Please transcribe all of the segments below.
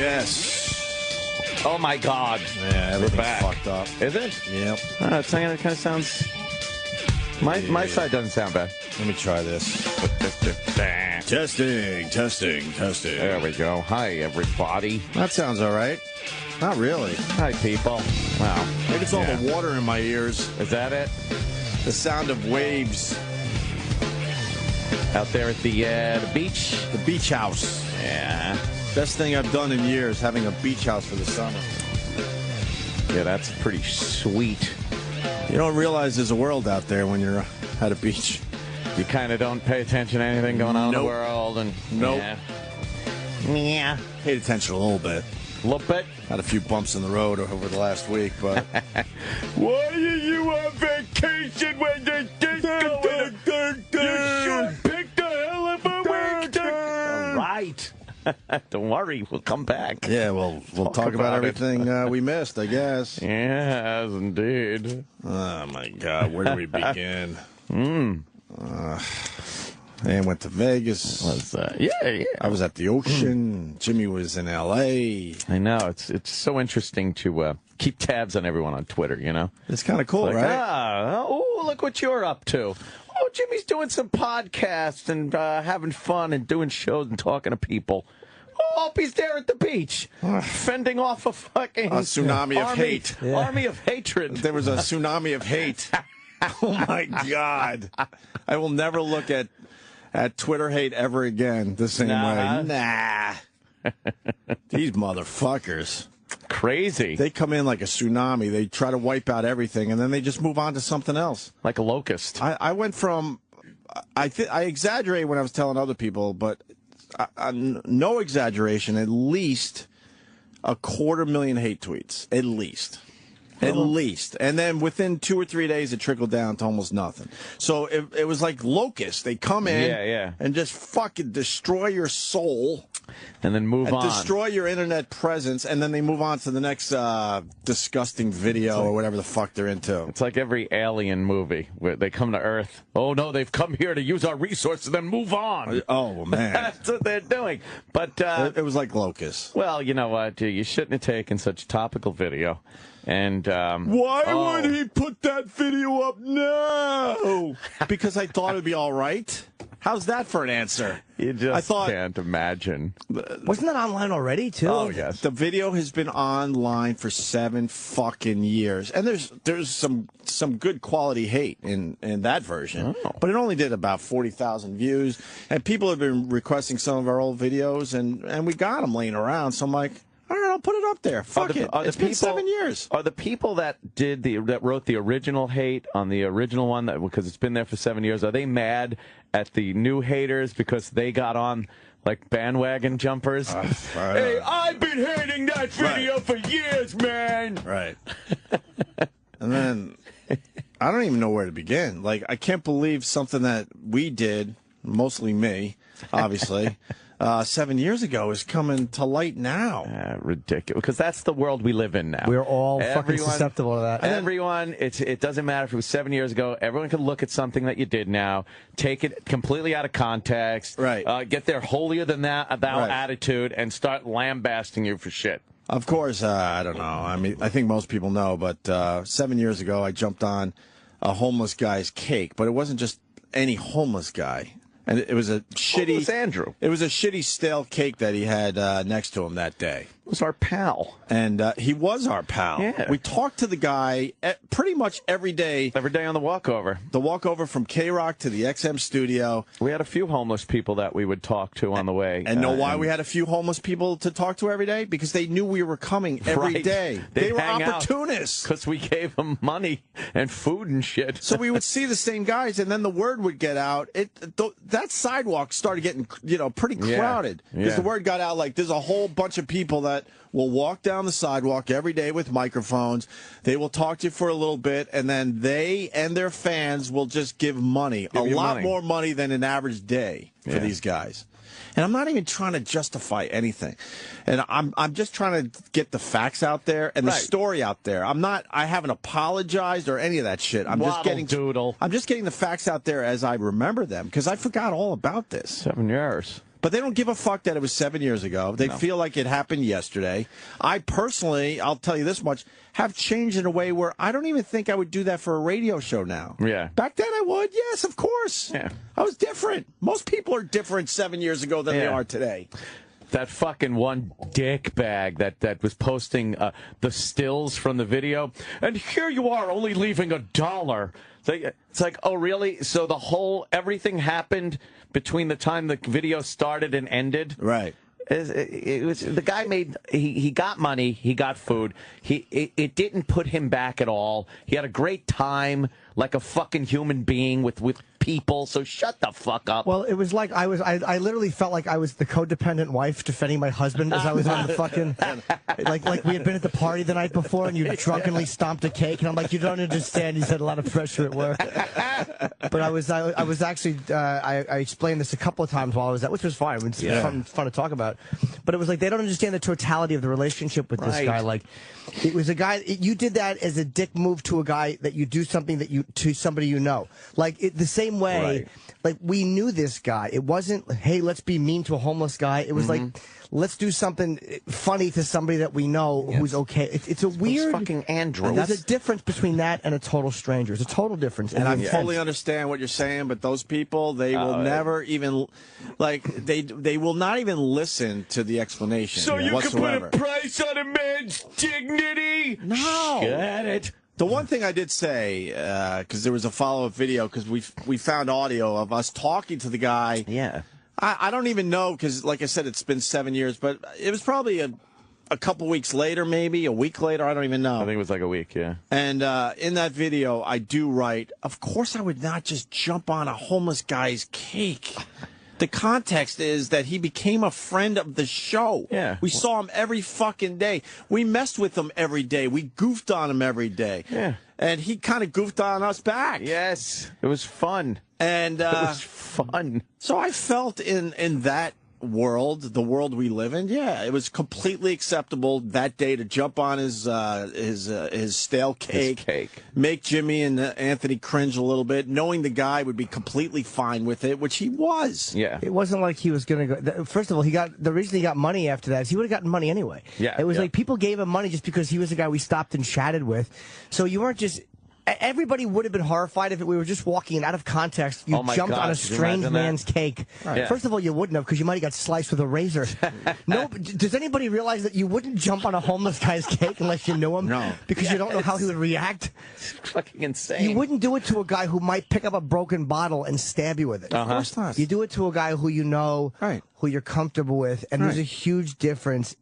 yes. Oh, my God. Yeah, everything's fucked up. Is it? Yep. It kind of sounds... My side doesn't sound bad. Let me try this. Testing. There we go. Hi, everybody. That sounds all right. Not really. Hi, people. Wow. Maybe it's all the water in my ears. Is that it? The sound of waves. Out there at the beach? The beach house. Yeah. Best thing I've done in years, having a beach house for the summer. Yeah, that's pretty sweet. You don't realize there's a world out there when you're at a beach. You kind of don't pay attention to anything going on in the world. And Yeah. Paid attention a little bit. A little bit. Had a few bumps in the road over the last week, but... Why are you on vacation when the thing's going? You should pick the hell of a week. All right. Don't worry, we'll come back. Yeah, well, we'll talk about everything we missed, I guess. Yes, indeed. Oh, my God. Where do we begin? And went to Vegas. Yeah. I was at the ocean. Jimmy was in L.A. I know. It's so interesting to keep tabs on everyone on Twitter, you know? It's kind of cool, like, right? Oh, look what you're up to. Oh, Jimmy's doing some podcasts and having fun and doing shows and talking to people. Oh, Opie's there at the beach, fending off a fucking tsunami of hate. Army of hatred. There was a tsunami of hate. Oh, my God. I will never look at Twitter hate ever again the same way. Nah. These motherfuckers. Crazy. They come in like a tsunami. They try to wipe out everything, and then they just move on to something else. Like a locust. I went from... I exaggerate when I was telling other people, but no exaggeration, at least 250,000 hate tweets. At least. At least. And then within 2 or 3 days, it trickled down to almost nothing. So it was like locusts. They come in and just fucking destroy your soul. And then move on. Destroy your internet presence, and then they move on to the next disgusting video or whatever the fuck they're into. It's like every alien movie where they come to Earth. Oh, no, they've come here to use our resources, then move on. Oh, man. That's what they're doing. But it was like locusts. Well, you know what? You shouldn't have taken such a topical video. And why would he put that video up now? Because I thought it'd be all right. How's that for an answer? You just can't imagine. Wasn't that online already, too? Oh, yes. The video has been online for 7 fucking years. And there's some good quality hate in that version. Oh. But it only did about 40,000 views. And people have been requesting some of our old videos, and we got them laying around. So I'm like, all right, I'll put it up there. Fuck it. It's been 7 years. Are the people that wrote the original hate on the original one, because it's been there for 7 years, are they mad at the new haters because they got on like bandwagon jumpers? Hey, I've been hating that video for years, man. Right. And then I don't even know where to begin. Like, I can't believe something that we did, mostly me, obviously. 7 years ago is coming to light now. Ridiculous. Because that's the world we live in now. We're all fucking susceptible to that. Everyone, it doesn't matter if it was 7 years ago. Everyone can look at something that you did now, take it completely out of context, get their holier than thou attitude, and start lambasting you for shit. Of course, I don't know. I mean, I think most people know, but 7 years ago, I jumped on a homeless guy's cake, but it wasn't just any homeless guy. And it was a shitty Andrew. It was a shitty stale cake that he had next to him that day. It was our pal. And he was our pal. Yeah. We talked to the guy pretty much every day. Every day on the walkover. The walkover from K-Rock to the XM studio. We had a few homeless people that we would talk to on the way. And know why we had a few homeless people to talk to every day? Because they knew we were coming every day. They were opportunists. Because we gave them money and food and shit. So we would see the same guys, and then the word would get out. That sidewalk started getting pretty crowded. Because the word got out like there's a whole bunch of people that will walk down the sidewalk every day with microphones. They will talk to you for a little bit, and then they and their fans will just give money. A lot more money than an average day for these guys. And I'm not even trying to justify anything. And I'm just trying to get the facts out there and the story out there. I haven't apologized or any of that shit. I'm just getting the facts out there as I remember them, because I forgot all about this. 7 years. But they don't give a fuck that it was 7 years ago. They feel like it happened yesterday. I personally, I'll tell you this much, have changed in a way where I don't even think I would do that for a radio show now. Yeah. Back then I would, yes, of course. Yeah. I was different. Most people are different 7 years ago than they are today. That fucking one dick bag that was posting the stills from the video, and here you are only leaving $1. It's like, oh really? So everything happened between the time the video started and ended? Right. It was the guy he got money, he got food. It didn't put him back at all. He had a great time, like a fucking human being with people. So shut the fuck up. Well, it was like I literally felt like I was the codependent wife defending my husband as I was on the fucking like we had been at the party the night before and you drunkenly stomped a cake and I'm like, you don't understand. He's had a lot of pressure at work. But I was actually I explained this a couple of times while I was at, which was fine. It was fun to talk about. But it was like they don't understand the totality of the relationship with this guy. Like it was a guy you did that as a dick move to a guy that you do something to somebody you know. Like the same way, like we knew this guy. It wasn't, hey, let's be mean to a homeless guy. It was like, let's do something funny to somebody that we know who's okay. It's a weird fucking Andrew. There's a difference between that and a total stranger. It's a total difference. And I fully understand what you're saying, but those people, they will never even, like, they will not even listen to the explanation. So you whatsoever. can put a price on a man's dignity? No. Get it. The one thing I did say, because there was a follow-up video, because we found audio of us talking to the guy. Yeah. I don't even know, because like I said, it's been 7 years, but it was probably a couple weeks later, maybe a week later. I don't even know. I think it was like a week, yeah. And in that video, I do write, of course I would not just jump on a homeless guy's cake. The context is that he became a friend of the show. Yeah. We saw him every fucking day. We messed with him every day. We goofed on him every day. Yeah. And he kind of goofed on us back. Yes. It was fun. And it was fun. So I felt in that world, the world we live in, yeah, it was completely acceptable that day to jump on his stale cake, make Jimmy and Anthony cringe a little bit, knowing the guy would be completely fine with it, which he was. Yeah, it wasn't like he was going to go. First of all, the reason he got money after that is he would have gotten money anyway. Yeah, it was like people gave him money just because he was the guy we stopped and chatted with. So you weren't just. Everybody would have been horrified if we were just walking out of context. You jumped on a strange man's cake. Right. Yeah. First of all, you wouldn't have because you might have got sliced with a razor. No, does anybody realize that you wouldn't jump on a homeless guy's cake unless you knew him? No. Because you don't know how he would react. It's fucking insane. You wouldn't do it to a guy who might pick up a broken bottle and stab you with it. Of course not. You do it to a guy who you know, who you're comfortable with, and there's a huge difference.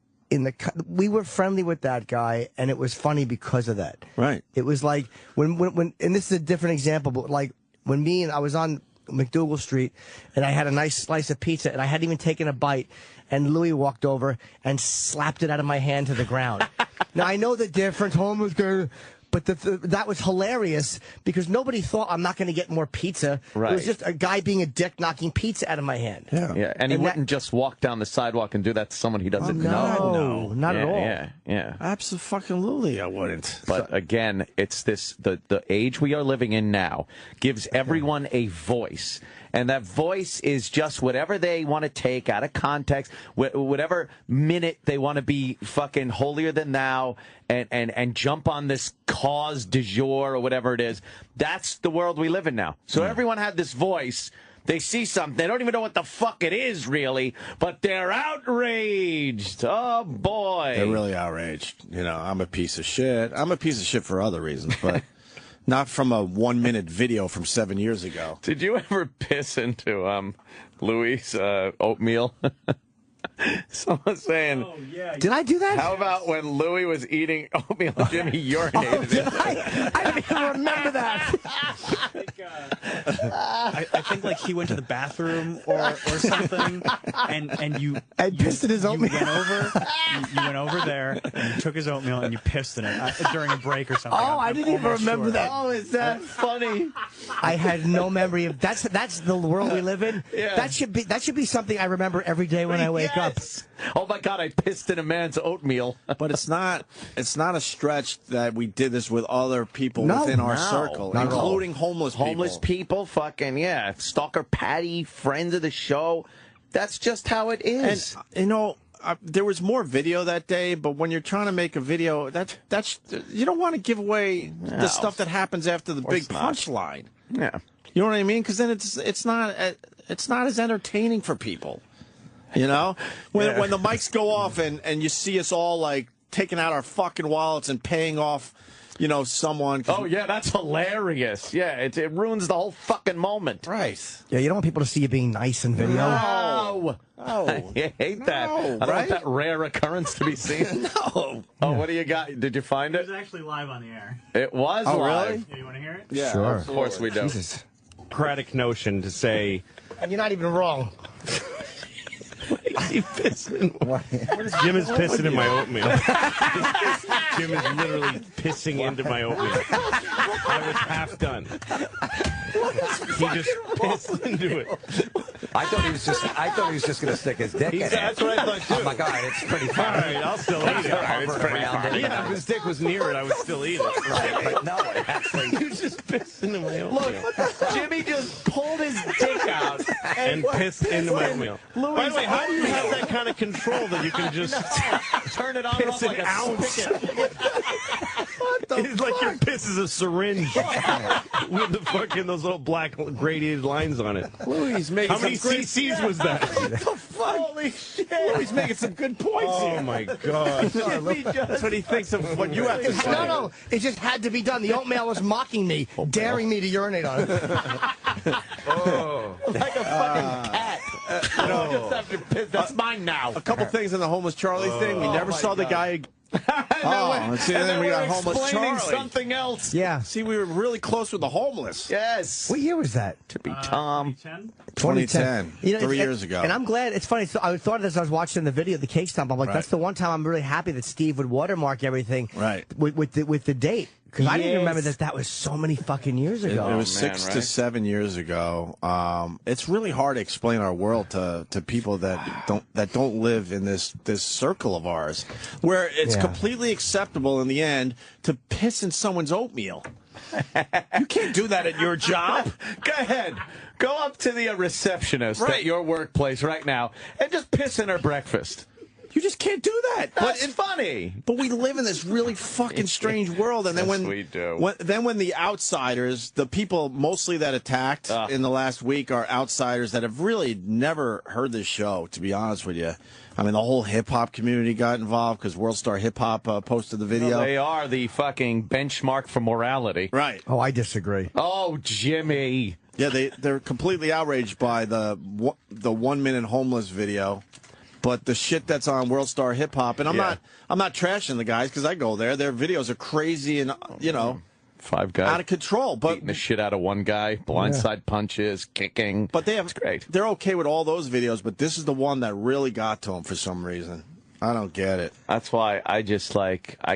We were friendly with that guy, and it was funny because of that. Right. It was like when and this is a different example, but like when I was on McDougal Street, and I had a nice slice of pizza, and I hadn't even taken a bite, and Louis walked over and slapped it out of my hand to the ground. Now I know the difference, homeless guy. But that was hilarious because nobody thought I'm not going to get more pizza. Right. It was just a guy being a dick knocking pizza out of my hand. Yeah. And he wouldn't just walk down the sidewalk and do that to someone he doesn't know. No, not at all. Yeah. Absolutely, I wouldn't. But again, it's the age we are living in now gives everyone a voice. And that voice is just whatever they want to take out of context, whatever minute they want to be fucking holier than thou and jump on this cause du jour or whatever it is. That's the world we live in now. So everyone had this voice. They see something. They don't even know what the fuck it is, really, but they're outraged. Oh, boy. They're really outraged. You know, I'm a piece of shit. I'm a piece of shit for other reasons, but... Not from a 1-minute video from 7 years ago. Did you ever piss into Louis' oatmeal? Someone's saying, oh, yeah. Did I do that? How about when Louis was eating oatmeal and Jimmy urinated in it? I didn't even remember that. I think like he went to the bathroom or something, and you pissed in his oatmeal. You went over there and you took his oatmeal and you pissed in it during a break or something. Oh, I didn't even remember that. Oh, is that funny? I had no memory of that's the world we live in. Yeah. That should be something I remember every day when I wake up. Oh my God, I pissed in a man's oatmeal. But it's not a stretch that we did this with other people within our circle, including homeless people. Homeless people, fucking, yeah. Stalker Patty, friends of the show. That's just how it is. And, you know, there was more video that day, but when you're trying to make a video, that's you don't want to give away the stuff that happens after the big punchline. Yeah. You know what I mean? Because then it's not as entertaining for people. You know, when the mics go off and you see us all like taking out our fucking wallets and paying off, you know, someone. Oh yeah, that's hilarious. Yeah, it ruins the whole fucking moment. Right. Yeah, you don't want people to see you being nice in video. No. I hate that. I don't want that rare occurrence to be seen. No. Oh, what do you got? Did you find It it? was actually live on the air. It was Oh, live. really? Yeah, you want to hear it? Yeah. Sure. Of course we do. Jesus. Democratic notion to say And you're not even wrong. Jim is pissing in my oatmeal. Jim is literally pissing into my oatmeal. I was half done. He just pissed into it. I thought he was just going to stick his dick in it. That's what I thought too. I'm like, all right, it's pretty All fun. right, I'll still eat it. It's pretty fun. Yeah, if his dick was near it, I would still eat it. Right, but no, it actually. He was just pissing into my oatmeal. Look, Jimmy just pulled his dick out And pissed into my oatmeal. By the way, how do you have that kind of control that you can just turn it on and off piss like an a ounce? spigot. It's like your piss is a syringe with the fucking those little black gradated lines on it. Louis making How many cc's was that? Holy shit! Louis making some good points here. Oh my god! That's what he thinks of what you have to say. No, it just had to be done. The oatmeal was mocking me, daring me to urinate on it. Like a fucking cat. Just after piss. That's mine now. A couple things in the homeless Charlie thing. We never saw the guy. See, and then we got we're homeless explaining Charlie. something else. Yeah. See, we were really close with the homeless. Yes. What year was that? To be Tom. 2010? 2010. You know, 3 it's- years ago. And I'm glad. It's funny. So I thought as I was watching the video, the cake stomp, I'm like, Right. that's the one time I'm really happy that Steve would watermark everything. Right. With the date. Because I didn't Yes. remember that was so many fucking years ago. It was man, 6 right? to 7 years ago. It's really hard to explain our world to people that don't live in this circle of ours, where it's Yeah. completely acceptable in the end to piss in someone's oatmeal. You can't do that at your job. Go ahead. Go up to the receptionist Right. at your workplace right now and just piss in her breakfast. You just can't do that. That's funny. But we live in this really fucking strange world, and then Yes, when we do. when the outsiders, the people mostly that attacked in the last week, are outsiders that have really never heard this show. To be honest with you, I mean, the whole hip hop community got involved because World Star Hip Hop posted the video. They are the fucking benchmark for morality. Right? Oh, I disagree. Oh, Jimmy. Yeah, they're completely outraged by the 1 minute homeless video. But the shit that's on World Star Hip Hop, and I'm not trashing the guys because I go there. Their videos are crazy and Five guys out of control. But beating the shit out of one guy, blindside punches, kicking. But it's great. They're okay with all those videos, but this is the one that really got to them for some reason. I don't get it. That's why I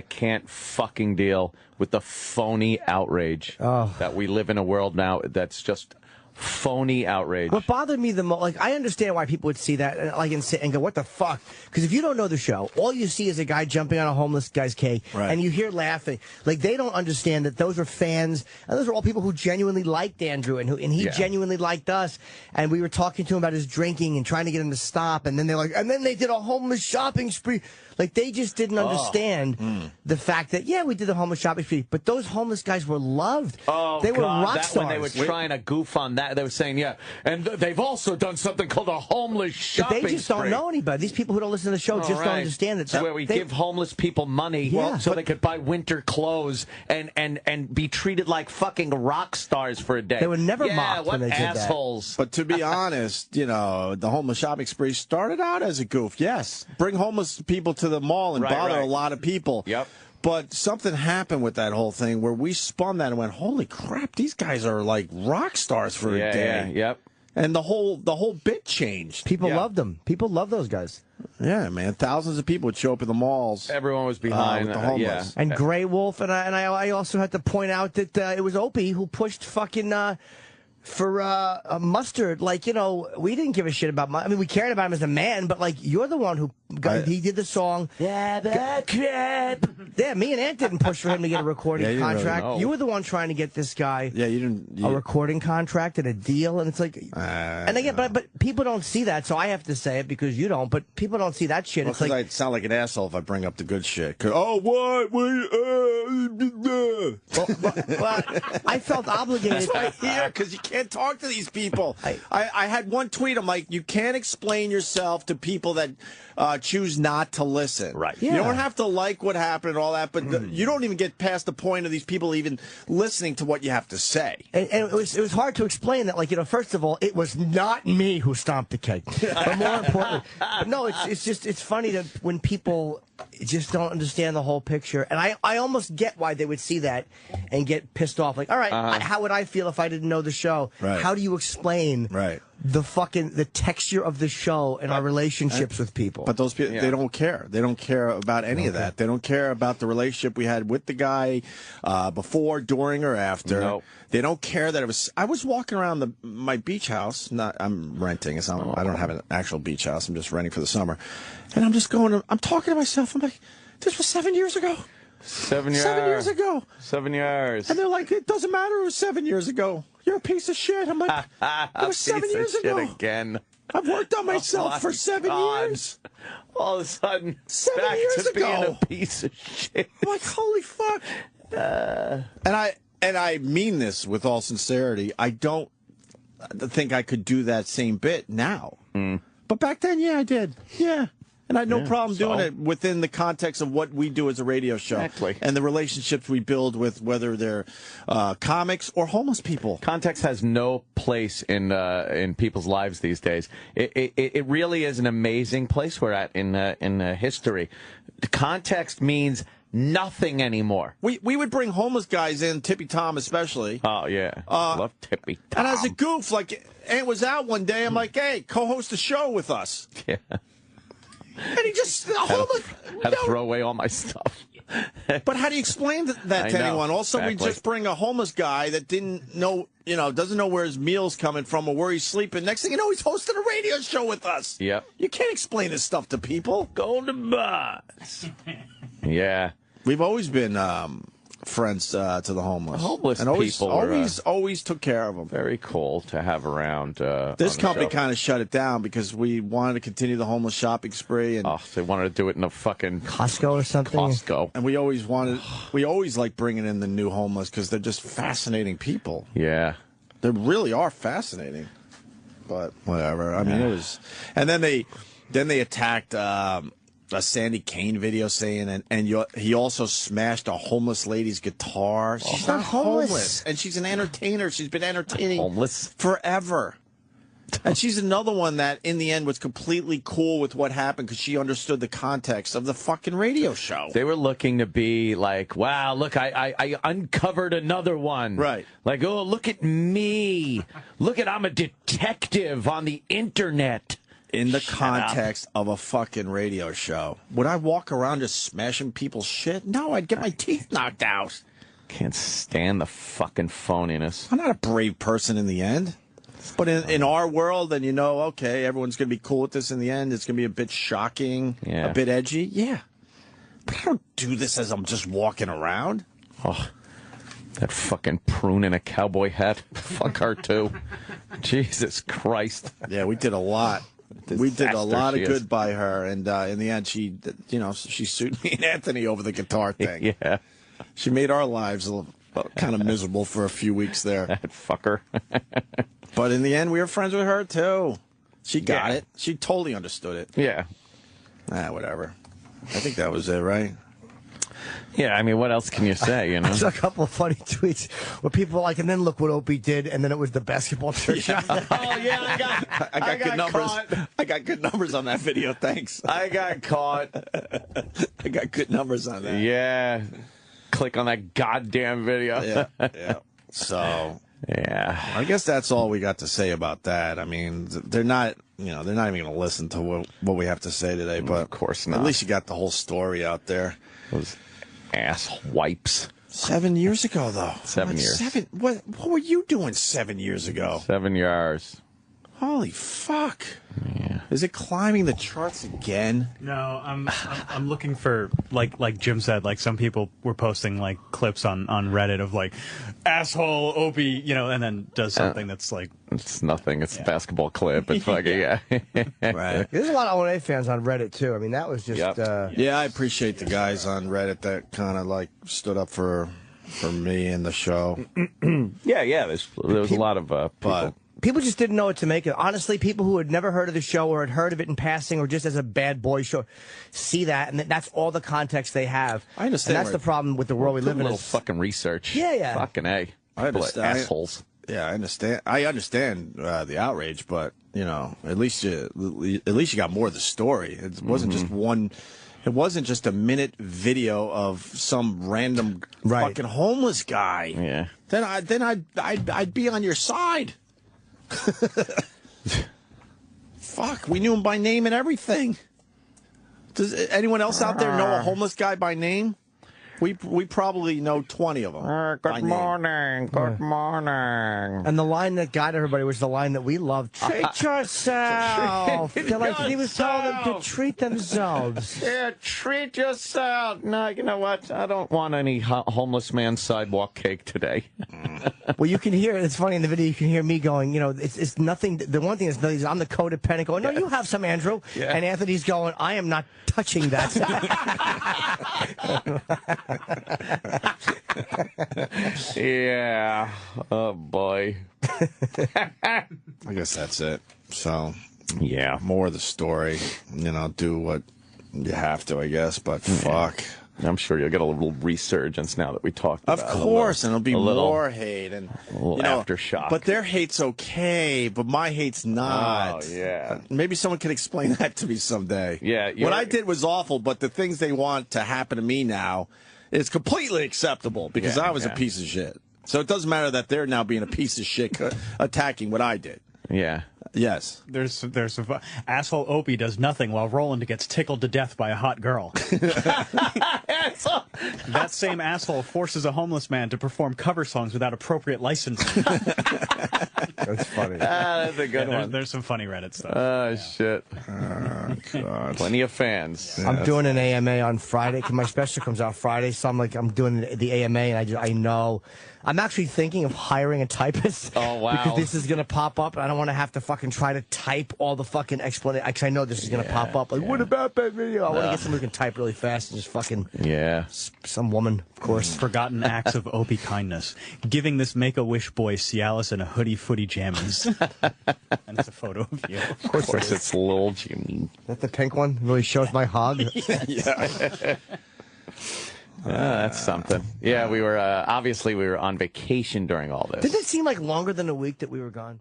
can't fucking deal with the phony outrage that we live in a world now that's just phony outrage. What bothered me the most, like, I understand why people would see that and go, what the fuck? Because if you don't know the show, all you see is a guy jumping on a homeless guy's cake, Right. and you hear laughing. Like, they don't understand that those are fans, and those are all people who genuinely liked Andrew, and he genuinely liked us. And we were talking to him about his drinking and trying to get him to stop, and then they're like, and then they did a homeless shopping spree. Like, they just didn't understand the fact that, we did the homeless shopping spree, but those homeless guys were loved. Oh, they were God, rock that stars. when they were trying to goof on that, they were saying, and they've also done something called a homeless shopping They just spree. don't know anybody. These people who don't listen to the show just don't understand it. It's where we give homeless people money so they could buy winter clothes and be treated like fucking rock stars for a day. They were never mocked what when they did that. assholes. But to be honest, the homeless shopping spree started out as a goof. Yes, bring homeless people to the mall and bother a lot of people. Yep. But something happened with that whole thing where we spun that and went, holy crap, these guys are like rock stars for a day. Yep. And the whole bit changed. People loved them. People love those guys. Yeah, man. Thousands of people would show up in the malls. Everyone was behind with the homeless. And Grey Wolf, and I also had to point out that it was Opie who pushed fucking for Mustard. Like, we didn't give a shit about. I mean, we cared about him as a man, but like, you're the one who He did the song. Yeah, me and Ant didn't push for him to get a recording contract. Really, you were the one trying to get this guy. Yeah, you didn't. A recording contract and a deal, and it's like, and again, but people don't see that, so I have to say it because you don't. But people don't see that shit. Well, it's like I sound like an asshole if I bring up the good shit. Oh, what? Well, I felt obligated. That's why I'm here, because you can't talk to these people. I had one tweet. I'm like, you can't explain yourself to people that choose not to listen. Right. Yeah. You don't have to like what happened and all that, but you don't even get past the point of these people even listening to what you have to say. And it was hard to explain that. Like, first of all, it was not me who stomped the cake. But more importantly, no, it's funny that when people just don't understand the whole picture. And I almost get why they would see that and get pissed off. Like, all right, how would I feel if I didn't know the show? Right. How do you explain the texture of the show and our relationships with people? But those people, they don't care. They don't care about any of that. They don't care about the relationship we had with the guy before, during, or after. Nope. They don't care that it was. I was walking around my beach house. I'm renting. I don't have an actual beach house. I'm just renting for the summer. And I'm just going. I'm talking to myself. I'm like, this was 7 years ago. 7 years. 7 years ago. 7 years. And they're like, it doesn't matter. It was 7 years ago. You're a piece of shit. I'm like, it was 7 years ago. Again. I've worked on myself for 7 years. All of a sudden, 7 back years to ago. being a piece of shit. I'm like, holy fuck. And I mean this with all sincerity. I don't think I could do that same bit now. But back then, yeah, I did. Yeah. And I had no problem doing it within the context of what we do as a radio show. Exactly. And the relationships we build with whether they're comics or homeless people. Context has no place in people's lives these days. It really is an amazing place we're at in history. Context means nothing anymore. We would bring homeless guys in, Tippy Tom especially. Oh, yeah. Love Tippy Tom. And as a goof, like, Ant was out one day, I'm like, hey, co-host a show with us. Yeah. And he just had to throw away all my stuff. But how do you explain that to anyone? Also, exactly. we just bring a homeless guy that didn't know, doesn't know where his meal's coming from or where he's sleeping. Next thing you know, he's hosting a radio show with us. Yep. You can't explain this stuff to people. Golden bus. Yeah. We've always been friends to the homeless. Homeless and always, people always took care of them. Very cool to have around. This company kind of shut it down because we wanted to continue the homeless shopping spree. And they wanted to do it in a fucking Costco or something. Costco. And we always like bringing in the new homeless because they're just fascinating people. Yeah. They really are fascinating. But whatever. I mean, it was. And then they attacked a Sandy Kane video saying, and he also smashed a homeless lady's guitar. She's not homeless, and she's an entertainer. She's been entertaining homeless forever. And she's another one that, in the end, was completely cool with what happened because she understood the context of the fucking radio show. They were looking to be like, wow, look, I uncovered another one. Right. Like, oh, look at me. Look at, I'm a detective on the internet. In the context of a fucking radio show. Would I walk around just smashing people's shit? No, I'd get my teeth knocked out. Can't stand the fucking phoniness. I'm not a brave person in the end. But in our world, then okay, everyone's going to be cool with this in the end. It's going to be a bit shocking, a bit edgy. Yeah. But I don't do this as I'm just walking around. Oh, that fucking prune in a cowboy hat. Fuck her, too. Jesus Christ. Yeah, we did a lot. We did a lot of good by her, and in the end, she sued me and Anthony over the guitar thing. Yeah. She made our lives kind of miserable for a few weeks there. That fucker. But in the end, we were friends with her, too. She got it. She totally understood it. Yeah. Whatever. I think that was it, right? Yeah, I mean, what else can you say, I saw a couple of funny tweets where people were like, and then look what Opie did, and then it was the basketball church. Yeah. Oh, yeah, I got good numbers. Caught. I got good numbers on that video, thanks. I got caught. I got good numbers on that. Yeah. Click on that goddamn video. Yeah. So, yeah. I guess that's all we got to say about that. I mean, they're not even going to listen to what we have to say today, but of course not. At least you got the whole story out there. Those ass wipes. 7 years ago, though. 7 years. What were you doing 7 years ago? 7 years. Holy fuck. Yeah. Is it climbing the charts again? No, I'm looking for like Jim said, like some people were posting like clips on Reddit of like asshole Opie, and then does something that's like it's nothing. It's a basketball clip. It's fucking Right. There's a lot of O&A fans on Reddit too. I mean, that was just. Yeah, I appreciate the guys on Reddit that kind of like stood up for me and the show. yeah. There was a lot of people. People just didn't know what to make of it. Honestly, people who had never heard of the show or had heard of it in passing or just as a bad boy show see that, and that's all the context they have. I understand. And that's the problem with the world we live in. A little fucking research. Yeah. Fucking A. I understand. Assholes. Yeah, I understand. I understand the outrage, but at least you got more of the story. It wasn't just one. It wasn't just a minute video of some random fucking homeless guy. Yeah. Then I'd be on your side. Fuck, we knew him by name and everything. Does anyone else out there know a homeless guy by name? We probably know 20 of them. Good morning. Good morning. And the line that got everybody was the line that we loved. Treat yourself. They're like, he was telling them to treat themselves. Yeah, treat yourself. No, you know what? I don't want any homeless man sidewalk cake today. Well, you can hear, it's funny in the video, you can hear me going, it's nothing. The one thing is I'm the codependent going, no, you have some, Andrew. Yeah. And Anthony's going, I am not touching that. Yeah. Oh, boy. I guess that's it. So, yeah. More of the story. Do what you have to, I guess, but fuck. I'm sure you'll get a little resurgence now that we talked about it. Of course, and it'll be more hate and a little aftershock. But their hate's okay, but my hate's not. Oh, yeah. Maybe someone can explain that to me someday. Yeah. What I did was awful, but the things they want to happen to me now is completely acceptable because I was a piece of shit. So it doesn't matter that they're now being a piece of shit attacking what I did. Yeah. Yes. There's some asshole Opie does nothing while Roland gets tickled to death by a hot girl. That same asshole forces a homeless man to perform cover songs without appropriate licensing. That's funny. That's a good one. There's some funny Reddit stuff. Oh, shit. Oh, God. Plenty of fans. Yes. I'm doing an AMA on Friday. My special comes out Friday, so I'm doing the AMA, and I know. I'm actually thinking of hiring a typist. Oh, wow. Because this is going to pop up, and I don't want to have to fucking try to type all the fucking explanation. Because I know this is going to pop up. Like, what about that video? I want to get someone who can type really fast and just fucking... Yeah. Some woman, of course. Forgotten acts of Opie kindness. Giving this Make-A-Wish boy Cialis in a hoodie footy jammies. And it's a photo of you. Of course it's little Jimmy. Is that the pink one? Really shows my hog? Yeah. That's something. Yeah, we were obviously we were on vacation during all this. Didn't it seem like longer than a week that we were gone?